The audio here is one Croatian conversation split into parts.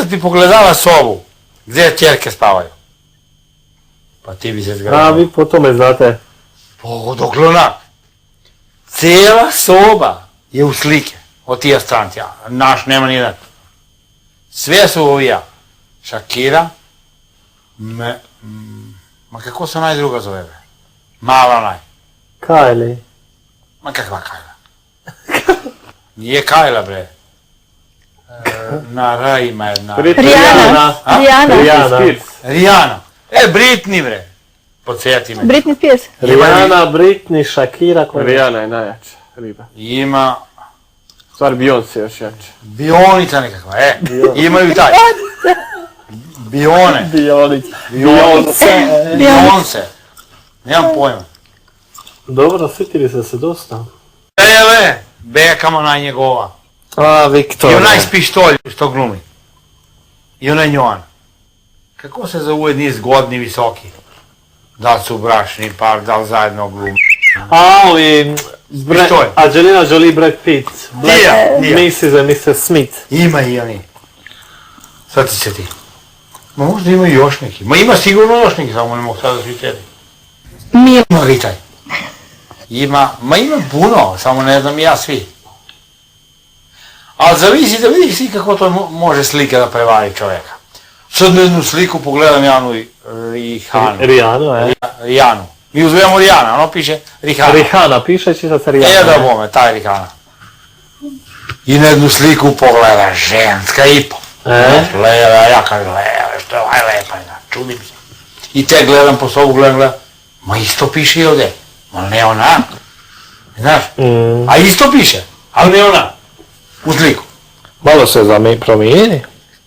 kad bi pogledala sobu, gdje ćerke spavaju, pa ti bi se zgrabila. A vi po tome znate. Dokle onak. Cijela soba je u slike od tija stranci, naš nema nijedan. Sve su ovija. Shakira, ma kako se onaj druga zove, bre? Mala onaj. Kylie. Ma kakva Kajla? Nije Kajla, bre. Na R ima jedna. Rijana. Rijana. Britney, bre. Podsjeti me. Britney Spears. Rijana, Britney, Shakira. Rijana je najjača riba. Ima Stvar Beyoncé još jače. bionica nekakva, imaju taj. Bione. Beyoncé. Nemam pojma. Dobro, sjetili ste se dosta. Bekama onaj njegova. A, Viktor. I onaj s pištolj što glumi. I onaj njoan. Kako se zove jedni zgodni, visoki? Da li su bračni par, da li zajedno glumi? A, ovi... Pištolj. Angelina Jolie, Brad Pitt. Dija. Mrs. and Mr. Smith. Ima i oni. Sad ti se ti. Ma možda ima i još neki. Ma ima sigurno još neki, samo ne mogu sada svi tebi. Ima Ritaj. Ima puno, samo ne znam ja svi. Ali zavisi da vidiš ti kako to može slika da prevari čovjeka. Sad na jednu sliku pogledam Janu Rihanu. Rijanu. Mi uzvijemo Rijana, ono piše Rihana. Rihana, piše čita se Rijana. Da bome, taj Rihana. I na jednu sliku pogleda ženska i po. Leva, ja kažem leva, što je ovaj lepa, čudim se. I te gledam po sobu, gledam, ma isto piše i ovdje. Ma ne ona. Znaš? A isto piše, ali ne ona. U sliku. Malo se promijeni.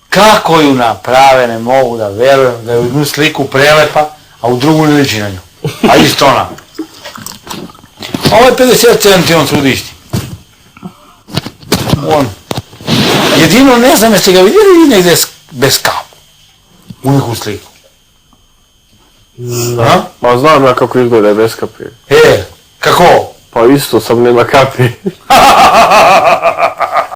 Kako ju naprave, ne mogu da verujem da je u jednu sliku prelepa, a u drugu ne liči na nju. A isto ona. Ovo je 50 centi, on sudi isti. On. Jedino ne znam, jeste ga vidjeli i negdje bez kapu. U neku sliku. Ma znam ja kako izgleda bez kapi. Kako? Pa isto, sam nema kapi.